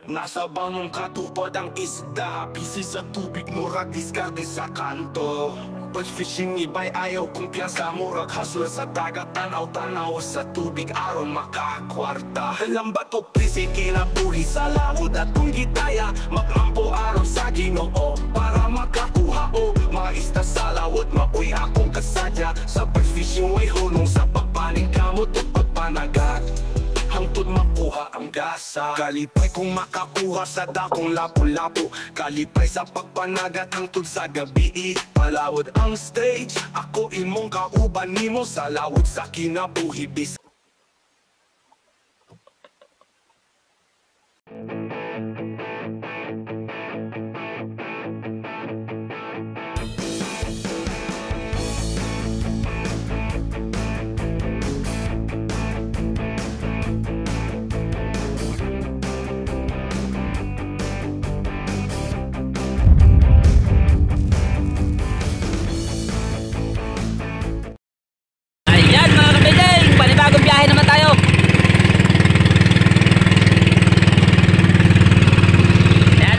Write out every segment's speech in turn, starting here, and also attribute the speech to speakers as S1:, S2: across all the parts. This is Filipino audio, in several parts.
S1: Nasa bangong katupad ang isda, busy sa tubig, murag diskarte sa kanto. But fishing iba'y ayaw kumpiyansa, murag hustle sa dagat, tanaw-tanaw sa tubig, aron makakwarta. Lambat o prisi, kinabuhi sa laod at kung gitaya, maglampo aron sa Ginoo para makakuha o mga isda sa lawod. Mauy akong kasadya sa pag-fishing, way hulong sa pagpaning kamot o pagpanagat, hangtod makuha ang gasa. Kalipay kung makakuha sa dakong lapu-lapu, kalipay sa pagpanagat hangtod sa gabi. Palawod ang stage, ako imong kauban nimo sa lawod sa kinabuhi bis.
S2: Panibagong biyahe naman tayo. Ayan,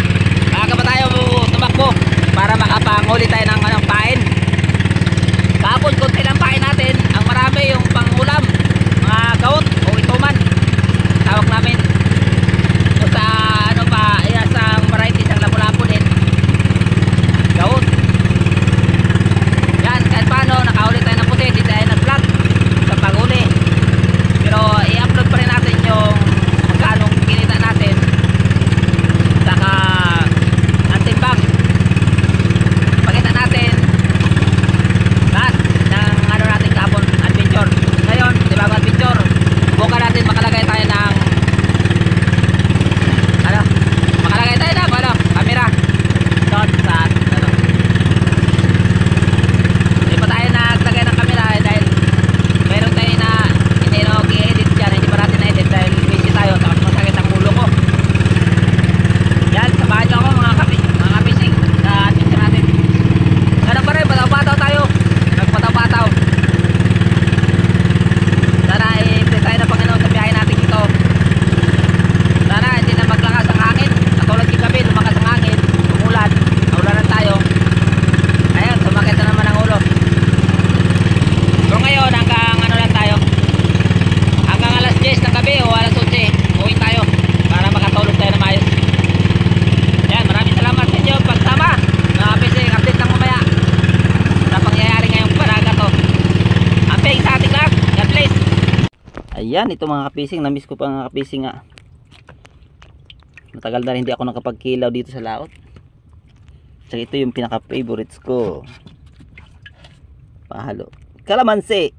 S2: maaga pa tayo tumakbo para makapanguli tayo ng pain. Kahapon konti lang pain natin, ang marami yung pangulam, mga gaot o ituman tawag namin. So sa isang variety ng lapu-lapu din, gaot. Yan, kahit paano nakahuli tayo ng puti, di tayo nag-vlog sa panguli. Pero i-upload pa rin natin yung magkano kinita natin, saka ang timbang. Pakita natin lahat ng natin kahapon adventure. Ngayon, di ba adventure, buka natin makalagay tayo ng makalagay tayo ng camera doon sa hindi pa tayo naglagay ng camera dahil meron tayo na hindi na i-edit dyan, hindi pa natin na-edit dahil busy tayo, tapos masakit ang ulo ko. Yan, samahan nyo ako mga kapising sa adventure natin. Ganun pa rin, pataw-pataw tayo, nagpataw-pataw. Sana i-play tayo ng Panginoon sa biyahe natin ito. Sana hindi na maglakas ang hangin, katulad yung gabi, lumakas ang hangin, umulan, naulanan tayo. Ayun, sumakit na naman ang ulo. So ngayon, hanggang lang tayo, hanggang alas 10 ng gabi o alas 11 uwi tayo para makatulog tayo na maayos. Yan, maraming salamat sa inyo pagsama. Fishing update lang mamaya sa pangyayari ngayong paraga to. Amping sa ating lahat, God bless. Ayan, ito mga kapising, namiss ko pa mga kapising nga. Matagal na rin hindi ako nakapagkilaw dito sa laot. So ito yung pinaka favorites ko, pahalo, kalamansi.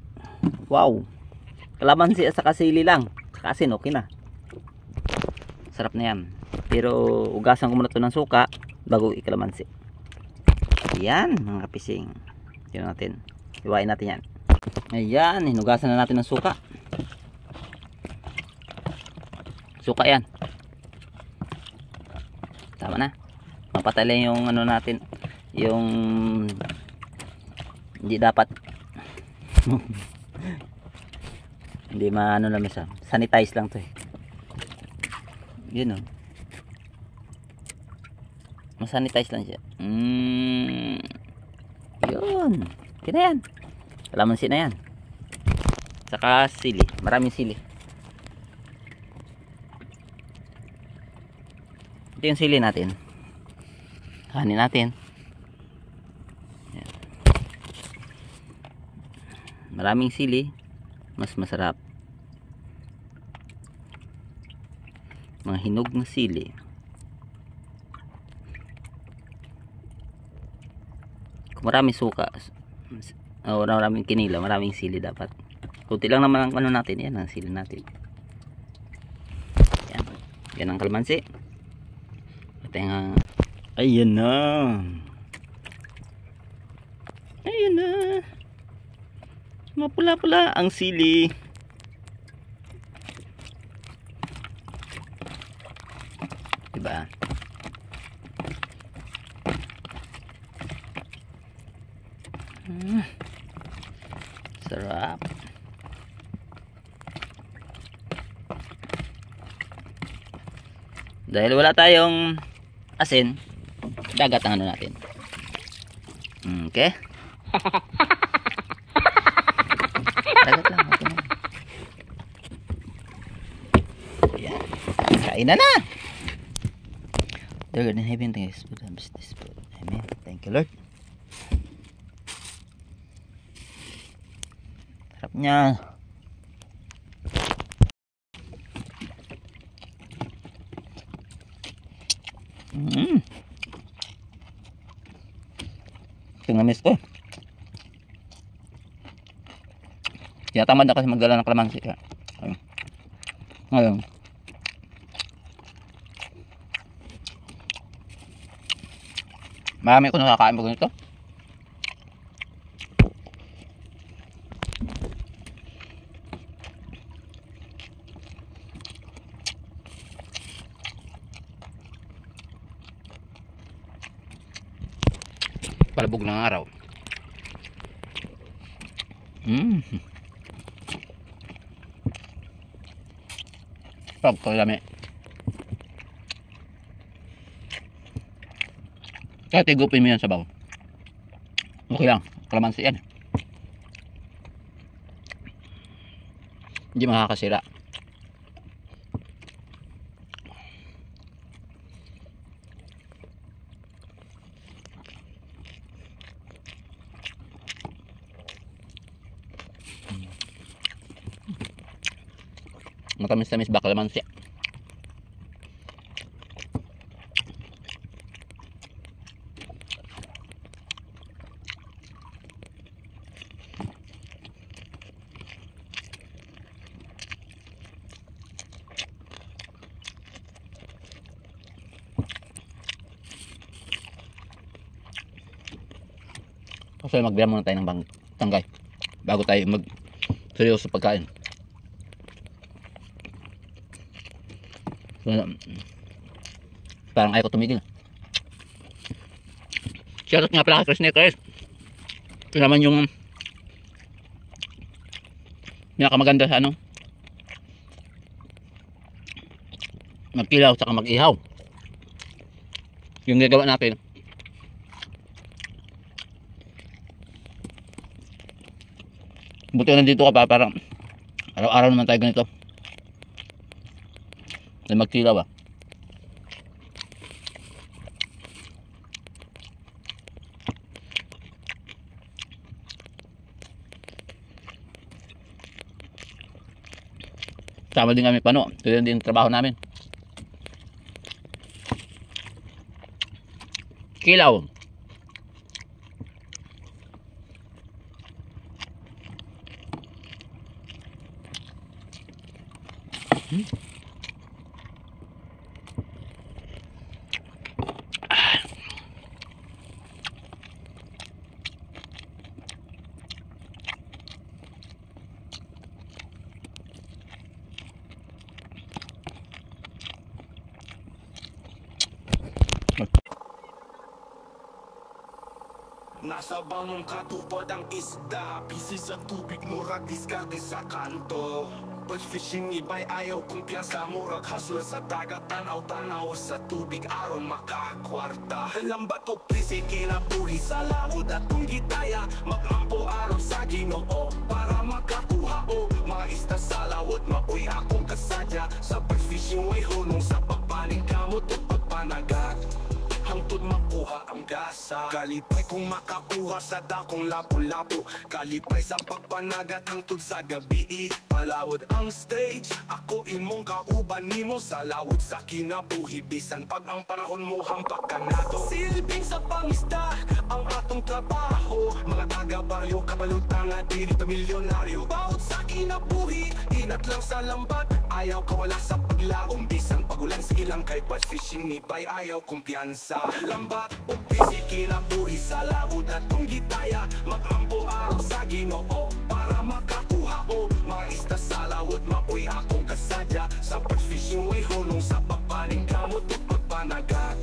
S2: Wow, kalamansi at saka sili lang, saka asin, okay na, sarap na yan. Pero ugasan ko muna ito ng suka bago ikalamansi. Ayan mga kapising, yun natin, iwain natin yan. Ayan, hinugasan na natin ng suka. Suka yan, tama na. Mapatay lang yung natin, yung hindi dapat hindi namin sa sanitize lang to eh. Yun o, masanitize lang siya. Yun, kina yan, kalamansi na yan, saka sili, maraming sili. Ito yung sili natin, hanin natin. Yan. Maraming sili, mas masarap. Mga hinog na sili. Kung maraming suka o maraming kinila, maraming sili dapat. Kunti lang naman ang natin, yan ang sili natin. Yan, yan ang kalamansi. Ayan na. Ayan na. Mapula-pula ang sili. Diba? Sarap. Dahil wala tayong asin, dagat ang ano natin. Okay. Dagat lang. Okay na. Ayan. Kain na na. Dear God in heaven, thank you for this food. Amen. Thank you, Lord. Sarap niya. Tingamis ko. Tinatamad na kasi magdala ng kalamansi. Ngayon. Marami ko nakakain mo ganito. Palabog ng araw. Pagkalami. Kahit igupin mo yan sa baw. Okay lang. Kalamansi yan. Hindi makakasira. Matamis-tamis ba kalamansi? So magbiya muna tayo ng tanggay bago tayo mag seryoso sa pagkain. So, parang ayaw ko tumigil. Shoutout nga pala kay Chris Neckers. Ito naman yung pinakamaganda sa ano, magkilaw saka mag-ihaw. Yung gagawa natin buti nandito ka pa, parang araw-araw naman tayo ganito na magkilaw ba. Tama din kami pano, ito din yung trabaho namin, kilaw.
S1: Nasa bangong katupad ang isda, busy sa tubig, murag diskarte sa kanto. Pag fishing iba'y ayaw kumpiyansa, murag hustle sa dagat, tanaw-tanaw sa tubig, aron makakwarta. Lambat o prisi, kinabuhi sa laod at kung gitaya, magampo aron sa Ginoo para makakuha o mga isda sa lawod. Maoy akong kasadya sa pag-fishing, way hunong sa pagpaning kamot o pagpanagat. Hangtod makuha ang gasa, kalipay kung makakuha sa dakong lapu-lapu, kalipay sa pagpanagat hangtod sa gabi. Palawod ang stage, ako imong kauban nimo sa lawod sa kinabuhi, bisan pag ang panahon mo hampak ka nato. Silbing sa pangisda ang atong trabaho, mga taga-baryo kabalutang at dili pamilyonaryo. Bawat sa kinabuhi, inat lang sa lambat, ayaw kawala sa paglaong, bisan pagulan sige lang kay bad fishing ni bay, ayaw kumpiyansa. Lambat o busy, kinabuhi sa lawod at kung gitaya, magampo araw sa Ginoo para makakuha o mga isda sa lawod. Maoy akong kasadya sa pag-fishing, way hunong sa pagpaning kamot o pagpanagat,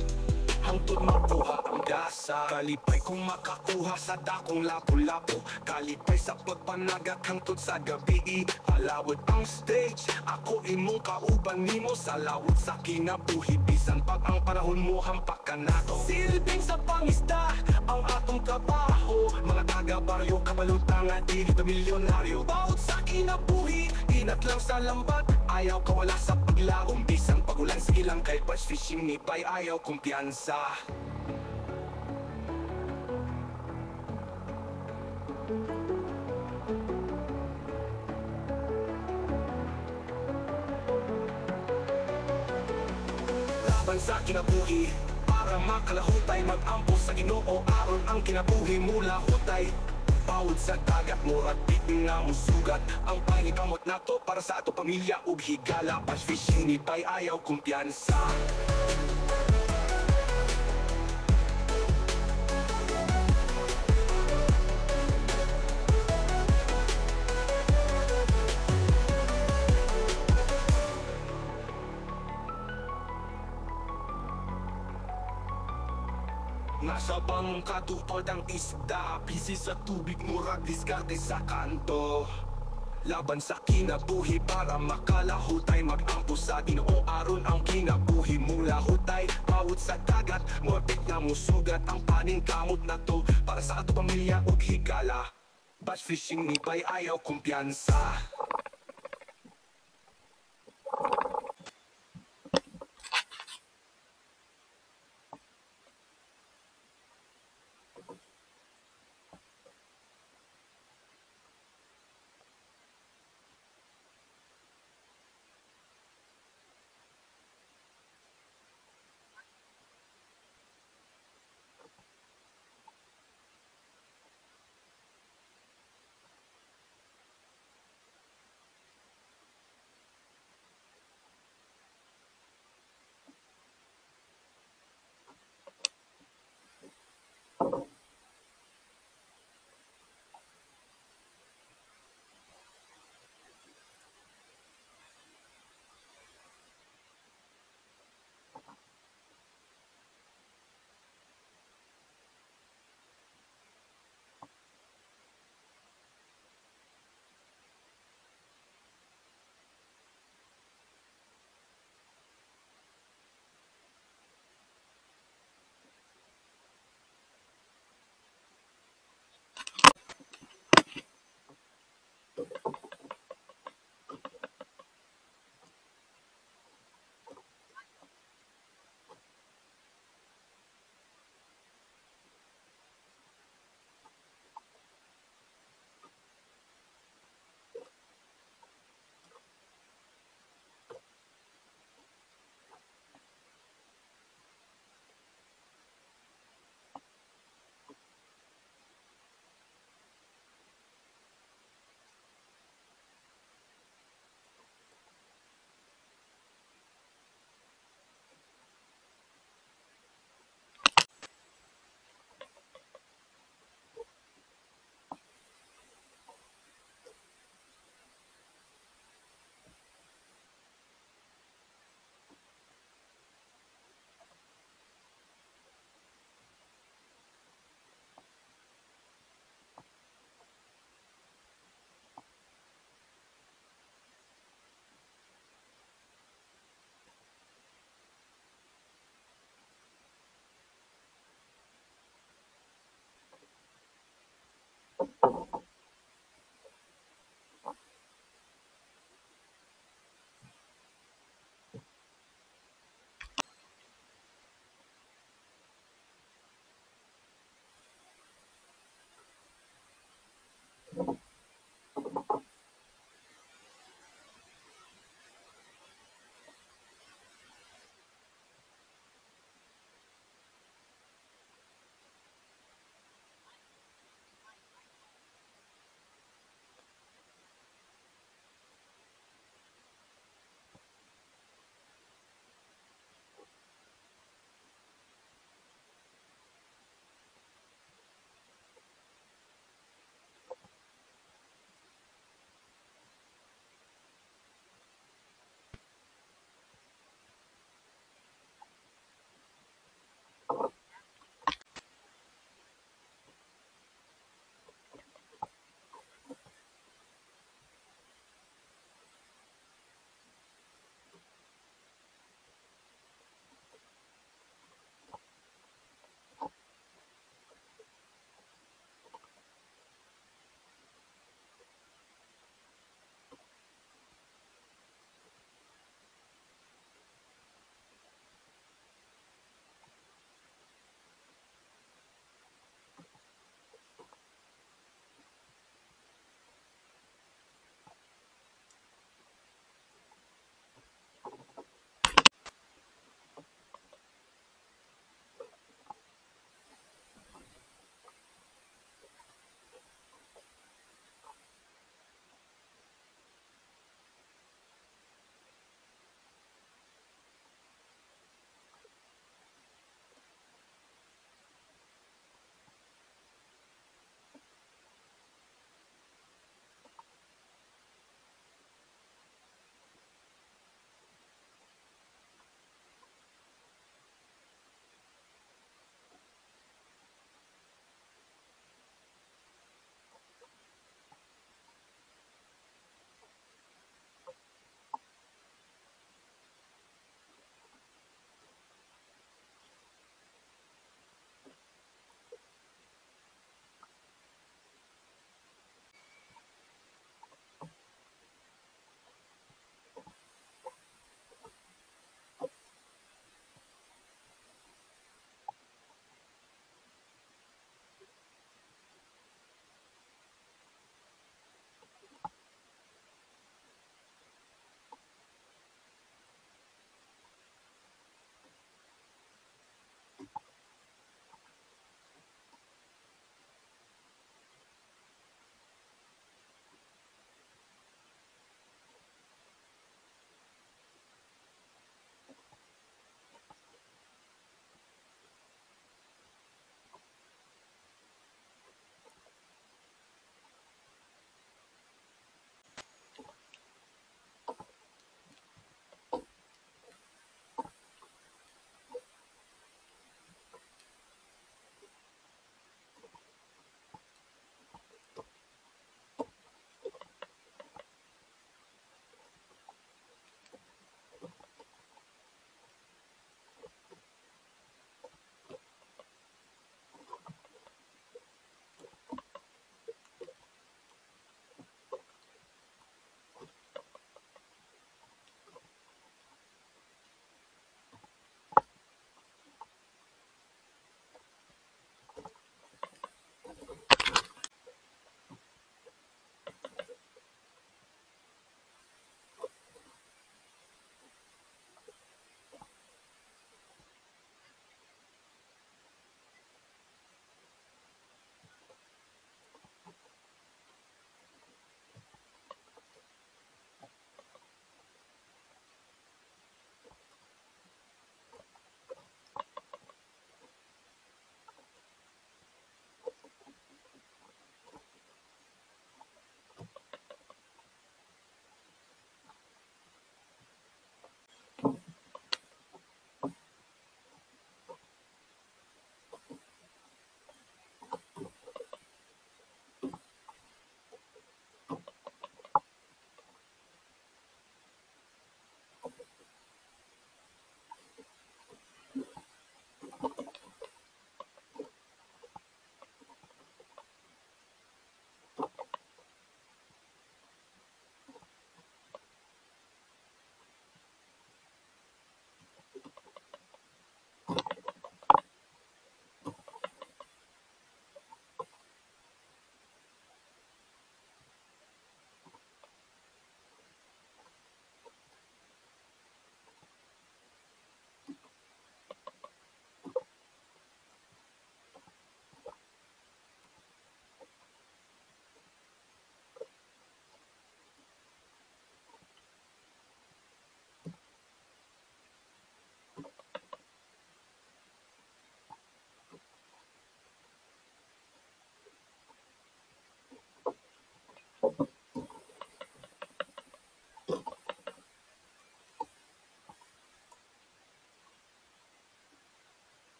S1: hangtod makuha ang gasa. kumpiyansa. Kalipay kung makakuha sa dakong lapu-lapu, kalipay sa pagpanagat hangtod sa gabi. Palawod ang stage, ako imong kauban nimo sa lawod sa kinabuhi. Bisan pag ang panahon mo hampak ka nato, silbing sa pangisda ang atong trabaho. Mga taga-baryo, kabalutang at di milyonaryo. Bawat sa kinabuhi, inat lang sa lambat, ayaw kawala sa paglaom. Bisan pagulan, sige lang kay batch fishing ni Bay, ayaw kumpiyansa. Laban sa kinabuhi, para makalahutay, mag-ampo sa Ginoo aron ang kinabuhi mula hutay. Bawod sa dagat, murag bitin nga musugat ang panikamot nato para sa ato pamilya ug higala. Batch fishing ni Bay, ayaw kumpiyansa. Nasa bangka tupad ang isda, busy sa tubig, murag diskarte sa kanto. Laban sa kinabuhi para makalahutay, mag-ampo sa Ginoo aron ang kinabuhi mula hutay. Bawod sa dagat, morbid na musugat ang paningkamot na to para sa ato pamilya ug higala. Batch fishing ni Bay, ayaw kumpiyansa.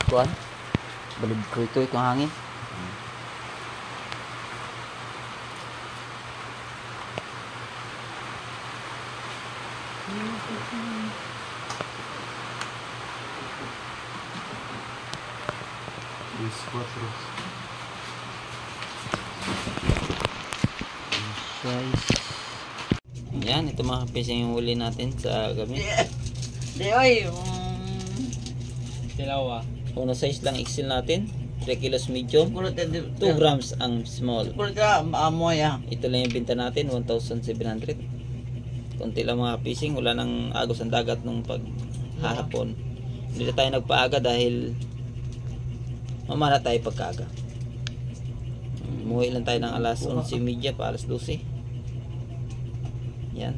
S2: Kuan? Balib ko ito itong hangin. Guys. Yan, ito mga fishing yung huli natin sa gabi.
S3: Di oy.
S4: Dalawa.
S2: Uno size lang XL natin. 3 kilos medium. 2 grams ang small.
S3: Purta amoy ah.
S2: Ito lang yung binta natin, 1,700. Konti lang mga fishing, wala nang agos ang dagat nung paghahapon. Hindi na tayo nagpaaga dahil mamana tayo pagkaaga. Umuwi lang tayo ng alas 11:30 pa alas 12. Yan.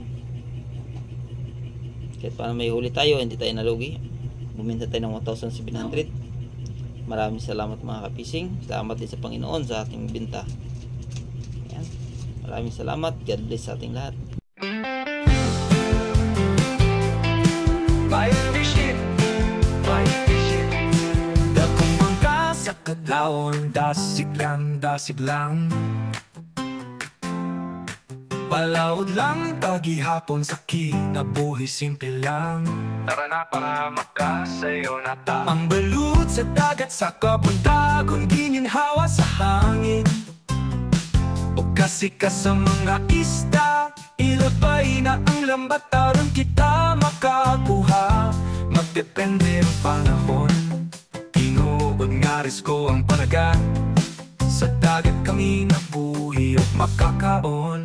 S2: Kahit paano may huli tayo, hindi tayo nalugi. Buminta tayo ng 1,700. Maraming salamat mga kapising. Salamat din sa Panginoon sa ating binta. Yan. Maraming salamat. God bless sa ating lahat.
S1: Fire fishing, fire fishing. Dakong bangka sa kadlaon, dasig lang. Palawod lang, tagihapon sa kinabuhi, simple lang. Tara na para makasayo na ta. Ang balut sa dagat sa kabuntagon, gininhawa sa hangin. O kasi ka sa mga isda, ilabay na ang lambat, taron kita makakuha. Magdepende ang panahon, tinuod nga risko ang panagat. Sa dagat kami nabuhi at makakaon.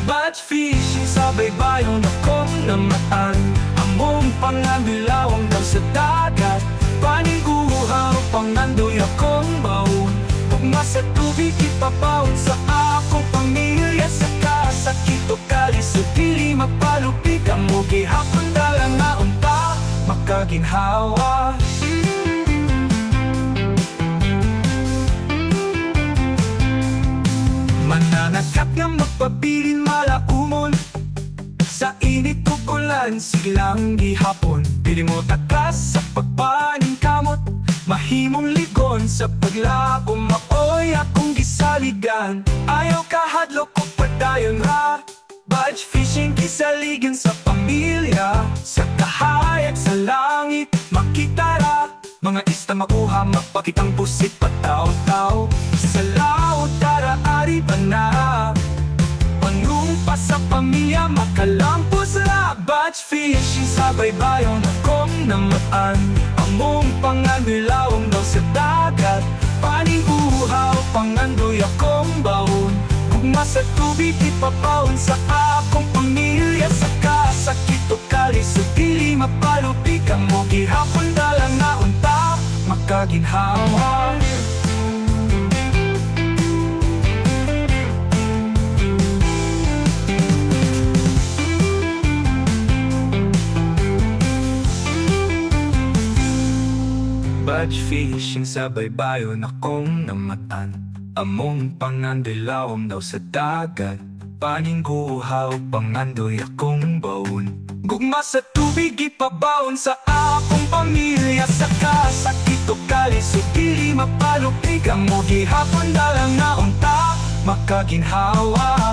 S1: Batch fishing sa baybayon akong namataan. Among pangabilawang daw sa dagat, paniguha o pangandoy akong baon. Pugma sa tubig ipapaon sa akong pamilya. Sa kasakit o kalis o dili mapalupig, ang mo gihapon dalang nga unta makaginhawa. Mananagkat nga magpabilin malaumon, sa init kukulan siglang gihapon. Pili mo takas sa pagpaning kamot, mahimong ligon sa paglako. Maoy akong gisaligan, ayaw kahadlok o padayon ra. Batch fishing kisaligan sa pamilya, sa kahayag sa langit makita ra. Mga ista makuha, mapakitang pusit pataw-taw. Sa laot tara ari ba na, panumpa sa pamilya makalampos ra. Batch fishing sa baybayon akong namataan. Among panganilawang daw sa dagat, paniguhaw pangandoy akong baon. Gugma sa tubig ipapaon sa akong pamilya. Sa kasakit o kalis o dili mapalupig, ang mo gihapon dalang na unta makaginhawa. Batch fishing sa baybayon akong namatan. Among pangandilawom daw sa dagat, paningguhaw pangandoy akong baon. Gugma sa tubig ipabaon sa akong pamilya. Sa kasakit o kalis o dili mapalupig, ang mo gihapon dalang na unta makaginhawa.